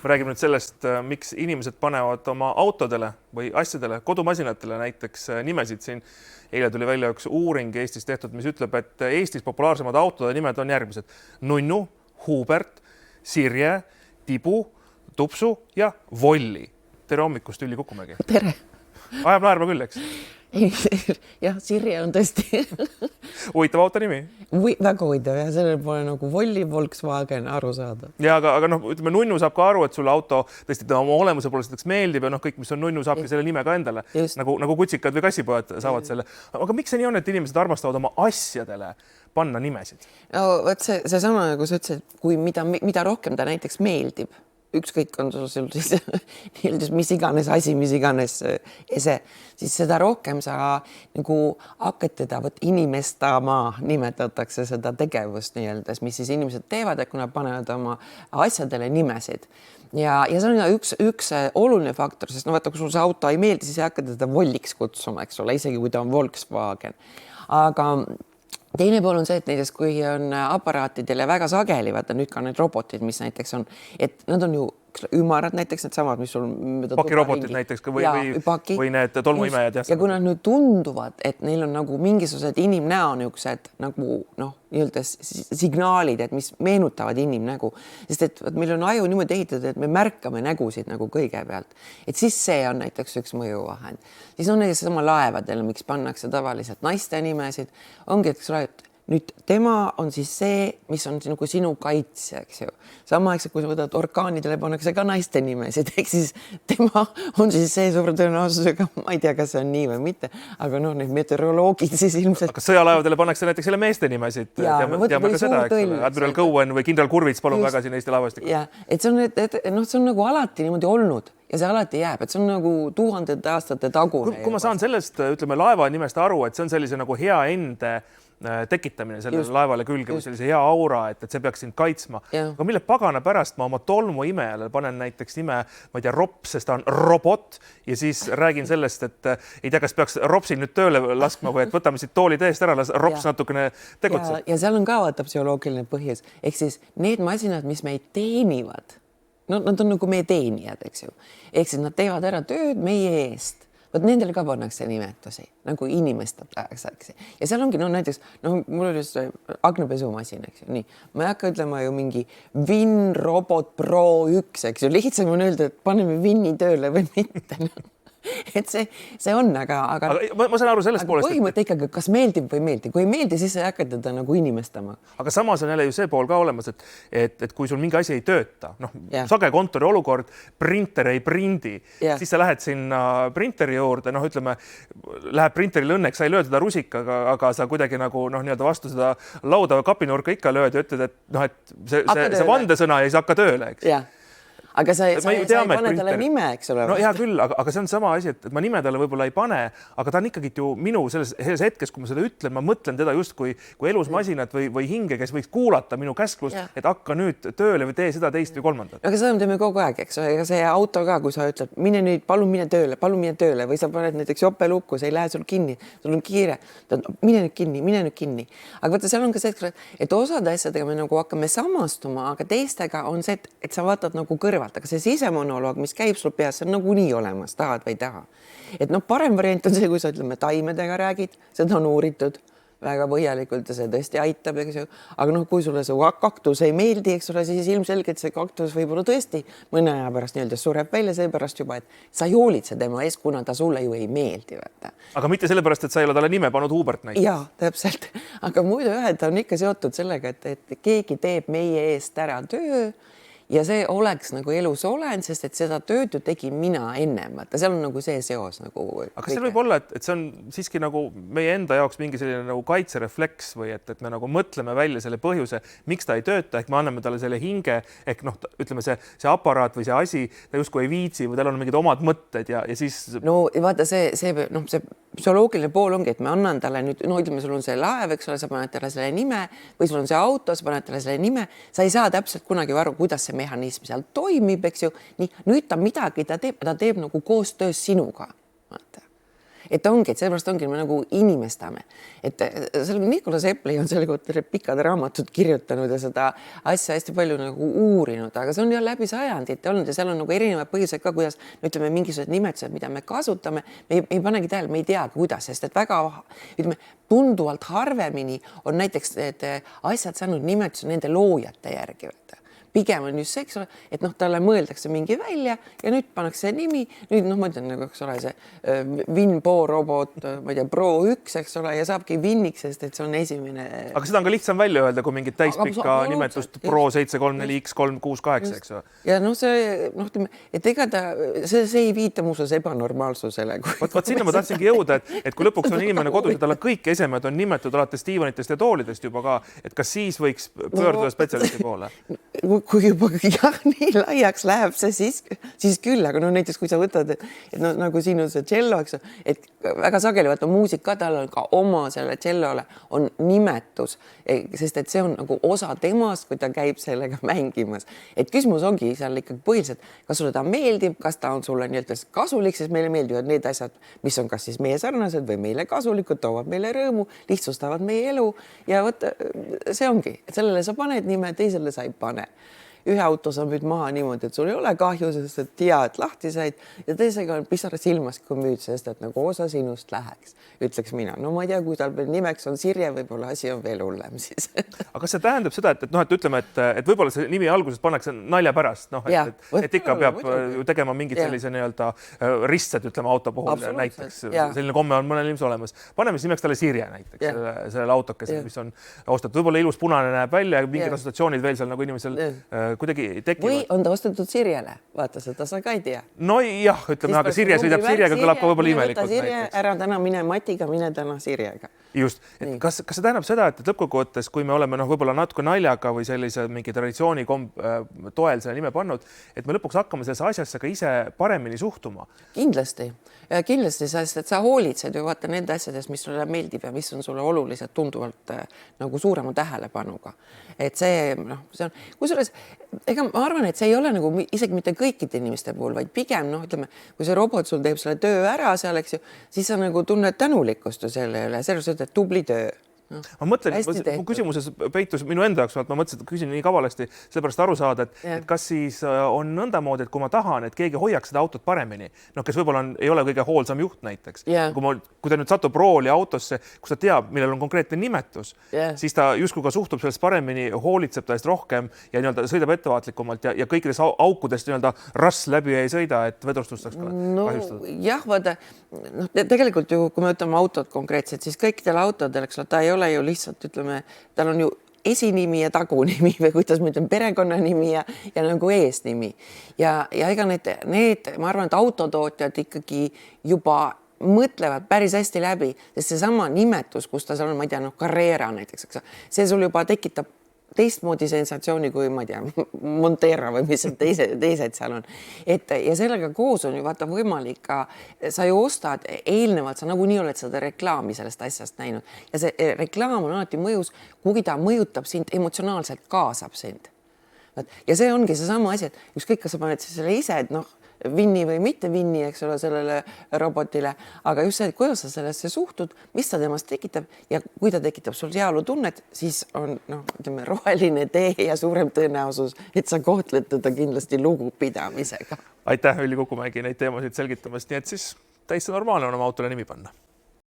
räägime nüüd sellest, miks inimesed panevad oma autodele või asjadele, kodumasinatele näiteks nimesid siin. Eile tuli välja üks uuring Eestis tehtud, mis ütleb, et Eestis populaarsemad autode nimed on järgmised. Nunnu, Hubert, Sirje, Tibu, Tupsu ja Volli. Tere hommikust, Ülli Kukumägi. Tere. Ajab naerma küll, eks? Jah, Sirje on tõesti. Huvitav auto nimi? Väga huvitav ja sellel pole nagu Volli, Volkswagen aru saada. Ja, aga ütleme, Nunnu saab ka aru, et sulle auto tõesti oma olemuse poole setaks meeldib ja kõik, mis on Nunnu, saabki selle nime ka endale. Nagu kutsikad või kassipojad saavad selle. Aga miks see nii on, et inimesed armastavad oma asjadele panna nimesid? No, võt see sama, nagu sa ütlesid, kui mida rohkem ta näiteks meeldib, ükskõik on sul siis mis iganes asi, mis iganes ese, siis seda rohkem sa nagu hakkad teda inimestama, nimetatakse seda tegevust nii-öelda, mis siis inimesed teevad, et kui nad panevad oma asjadele nimesid. Ja see on üks oluline faktor, sest vaata, kui sul see auto ei meeldi, siis ei hakka teda Volliks kutsuma, eks ole, isegi kui ta on Volkswagen. Aga teine pool on see, et näiteks kui on aparaatidele väga sageli, vaata nüüd ka need robotid, mis näiteks on, et nad on ju ümarad näiteks need samad, mis sul pakirobotid näiteks või need tolmuimejad. Ja kui nad nüüd tunduvad, et neil on nagu mingisugused inimnäo niisugused nagu nii-öelda signaalid, et mis meenutavad inimnägu, sest et meil on aju niimoodi ehitatud, et me märkame nägusid nagu kõigepealt, et siis see on näiteks üks mõjuvahend. Siis on näiteks sama laevadele, miks pannakse tavaliselt naiste nimesid, ongi, et nüüd tema on siis see, mis on nagu sinu kaitsja, eks ju. Sama, eks, kui sa võtad orkaanidele, pannakse ka naiste nimesid, eks siis tema on siis see suure tõenäosusega, ma ei tea, kas see on nii või mitte, aga need meteoroloogid siis ilmselt. Aga sõjalaevadele pannakse näiteks selle meeste nimesid. Teame ka seda, eks ole. Admiral Cowan või kindral Kurvits, palun väga siin Eesti laevastikku. Ja, et see on nagu alati niimoodi olnud. Ja see alati jääb, et see on nagu tuhandete aastate tagune. Kui ma saan sellest, ütleme, laeva nimest aru, et see on sellise nagu hea ende tekitamine sellele laevale külge või sellise hea aura, et see peaks sind kaitsma. Aga mille pagana pärast ma oma tolmuimejale panen näiteks nime, ma ei tea, Rops, sest ta on robot ja siis räägin sellest, et ei tea, kas peaks Ropsil nüüd tööle laskma või et võtame siit tooli teest ära, las Rops natukene tegutseb. Ja seal on ka vaata psühholoogiline põhjus. Ehk siis need masinad, mis meid teenivad, nad on nagu meie teenijad, eks ju. Ehk siis nad teevad ära tööd meie eest. Võt nendele ka pannakse nimetusi, nagu inimestatakse. Ja seal ongi, näiteks, mul oli aknapesumasin, eks ju, nii. Ma ei hakka ütlema ju mingi Win Robot Pro 1, eks ju, lihtsalt ma öelda, et paneme Winni tööle või mitte. Et see on, aga ma saan aru sellest poolest. Põhimõte ikkagi, kas meeldib või meeldib. Kui ei meeldi, siis ei hakka teda nagu inimestama. Aga samas on jälle ju see pool ka olemas, et kui sul mingi asi ei tööta, sage kontori olukord, printer ei prindi, siis sa lähed sinna printeri juurde, ütleme, läheb printeril õnneks, sa ei löö teda rusikaga, aga sa kuidagi nagu nii-öelda vastu seda lauda või kapinurka ikka lööd ja ütled, et see vandesõna ei saa hakka tööle, eks. Jah. Aga sa ei pane talle nime, eks ole. No hea küll, aga see on sama asi, et ma nime talle võib-olla ei pane, aga ta on ikkagi ju minu selles hetkes, kui ma seda ütlen, ma mõtlen teda just kui elus masinat või hinge, kes võiks kuulata minu käsklust, et hakka nüüd tööle või tee seda teist või kolmandat. Aga seda teeme kogu aeg, eks ole, ja see auto ka, kui sa ütled, mine nüüd, palun mine tööle või sa paned näiteks jope lukku, see ei lähe sul kinni, sul on kiire, mine nüüd kinni. Aga vaata, seal on ka see, et osade asjadega me nagu hakkame samastuma, aga teistega on see, et sa vaatad nagu kõrva. Aga see sisemonoloog, mis käib sul peas, see on nagu nii olemas, tahad või ei taha. Et parem variant on see, kui sa ütleme taimedega räägid, seda on uuritud väga põhjalikult ja see tõesti aitab, eks ju. Aga kui sulle see kaktus ei meeldi, eks ole, siis ilmselgelt see kaktus võib-olla tõesti mõne aja pärast nii-öelda sureb välja seepärast juba, et sa ei hoolitse tema ees, kuna ta sulle ju ei meeldi. Võtta. Aga mitte sellepärast, et sa ei ole talle nime pannud Hubert näiteks. Jaa, täpselt. Aga muidu ühed on ikka seotud sellega, et keegi teeb meie eest ära töö ja see oleks nagu elus olen, sest et seda tööd ju tegin mina ennem. Seal on nagu see seos. Aga seal võib olla, et see on siiski nagu meie enda jaoks mingi selline nagu kaitserefleks või et me nagu mõtleme välja selle põhjuse, miks ta ei tööta, ehk me anname talle selle hinge, ehk ütleme see aparaat või see asi, ta justkui ei viitsi või tal on mingid omad mõtted ja siis... No vaata, see psühholoogiline pool ongi, et me annan talle nüüd, ütleme, sul on see laev, eks ole, sa paned talle selle nime või sul on see auto, sa paned talle selle nime, sa ei saa täpselt kunagi aru, kuidas see mehhanism seal toimib, eks ju. Nii, nüüd ta midagi, ta teeb nagu koostöös sinuga. Vaata. et ongi, et sellepärast ongi, me nagu inimestame, et seal Nicolas Epley on selle kohta pikad raamatud kirjutanud ja seda asja hästi palju nagu uurinud, aga see on ju läbi sajandite olnud ja seal on nagu erinevad põhjused ka, kuidas ütleme, mingisugused nimetused, mida me kasutame, me ei panegi tähele, me ei tea, kuidas, sest et väga ütleme, tunduvalt harvemini on näiteks need asjad saanud nimetuse nende loojate järgi. Pigem on just see, eks ole, et talle mõeldakse mingi välja ja nüüd pannakse nimi, nüüd ma ütlen nagu, eks ole, see Winpo robot, ma ei tea, Pro 1, eks ole, ja saabki Winniks, sest et see on esimene. Aga seda on ka lihtsam välja öelda, kui mingit täispikka nimetust Pro 734X368, eks ole. Ja see, et ega see ei viita muuseas ebanormaalsusele. Vaat sinna ma tahtsingi jõuda, et kui lõpuks on inimene kodus ja talle kõik esemed on nimetud alates diivanitest ja toolidest juba ka, et kas siis võiks pöörduda spetsialisti poole? Kui juba nii laiaks läheb see, siis küll, aga näiteks kui sa võtad, et nagu siin on see cello, eks, et väga sageli vaata muusika, tal on ka oma selle cellole on nimetus, sest et see on nagu osa temast, kui ta käib sellega mängimas. Et küsimus ongi seal ikkagi põhiliselt, kas sulle ta meeldib, kas ta on sulle nii-öelda kasulik, sest meile meeldivad need asjad, mis on kas siis meie sarnased või meile kasulikud, toovad meile rõõmu, lihtsustavad meie elu ja võtta, see ongi, et sellele sa paned nime, teisele sa ei pane. Ühe auto sa müüd maha niimoodi, et sul ei ole kahju, sest et tea, et lahti said ja teisega on pisara silmas, kui müüd, sest et nagu osa sinust läheks, ütleks mina. No ma ei tea, kui tal veel nimeks on Sirje, võib-olla asi on veel hullem siis. Aga kas see tähendab seda, et ütleme, et võib-olla see nimi alguses pannakse nalja pärast, et ikka peab ju tegema mingid sellise nii-öelda ristsed, ütleme auto puhul näiteks. Selline komme on mõnel inimesel olemas. Paneme siis nimeks talle Sirje näiteks, sellele autokese, mis on ostatud. Võib-olla ilus punane näeb välja ja mingid assotsiatsioonid veel seal nagu inimesel kuidagi tekivad. Või on ta ostetud Sirjele? Vaata, seda sa ka ei tea. No jah, ütleme, aga Sirje sõidab Sirjega, kõlab ka võib-olla imelikult. Ära täna mine Matiga, mine täna Sirjega. Just. Et kas see tähendab seda, et lõppkokkuvõttes, kui me oleme võib-olla natuke naljaga või sellise mingi traditsiooni toel selle nime pannud, et me lõpuks hakkame sellesse asjasse ka ise paremini suhtuma? Kindlasti, sest et sa hoolitsed ju vaata nende asjadest, mis sulle meeldib ja mis on sulle olulised tunduvalt nagu suurema tähelepanuga. Et see on, kusjuures, ega ma arvan, et see ei ole nagu isegi mitte kõikide inimeste puhul, vaid pigem, ütleme, kui see robot sul teeb selle töö ära seal, eks ju, siis sa nagu tunned tänulikkust ju selle üle, selles mõttes, et tubli töö. Ma mõtlen, mu küsimuses peitus minu enda jaoks, ma mõtlesin, et küsin nii kavalasti sellepärast aru saada, et kas siis on nõndamoodi, et kui ma tahan, et keegi hoiaks seda autot paremini, kes võib-olla ei ole kõige hoolsam juht näiteks, kui ta nüüd satub rooli autosse, kus ta teab, millel on konkreetne nimetus, siis ta justkui ka suhtub sellest paremini, hoolitseb ta eest rohkem ja nii-öelda sõidab ettevaatlikumalt ja kõikidest aukudest nii-öelda rass läbi ei sõida, et vedrustust saaks kahjustada. Jah, vaata, tegelikult ju, kui me võtame autot konkreetselt, siis kõikidel autodel, eks ta ei ole ju lihtsalt, ütleme, tal on ju esinimi ja tagunimi või kuidas ma ütlen, perekonnanimi ja nagu eesnimi. Ja ega need, ma arvan, et autotootjad ikkagi juba mõtlevad päris hästi läbi, sest seesama nimetus, kus ta seal on, ma ei tea, Carrera näiteks, eks, see sul juba tekitab teistmoodi sensatsiooni kui, ma ei tea, Montera või mis teised seal on. Ja sellega koos on ju vaata võimalik ka, sa ju ostad eelnevalt, sa nagunii oled seda reklaami sellest asjast näinud ja see reklaam on alati mõjus, kui ta mõjutab sind emotsionaalselt, kaasab sind. Ja see ongi seesama asi, et ükskõik, kas sa paned selle ise, et Winni või mitte Winni, eks ole, sellele robotile, aga just see, kuidas sa sellesse suhtud, mis ta temast tekitab ja kui ta tekitab sul heaolutunnet, siis on ütleme, roheline tee ja suurem tõenäosus, et sa kohtled teda kindlasti lugupidamisega. Aitäh, Ülli Kukumägi, neid teemasid selgitamast, nii et siis täitsa normaalne on oma autole nimi panna.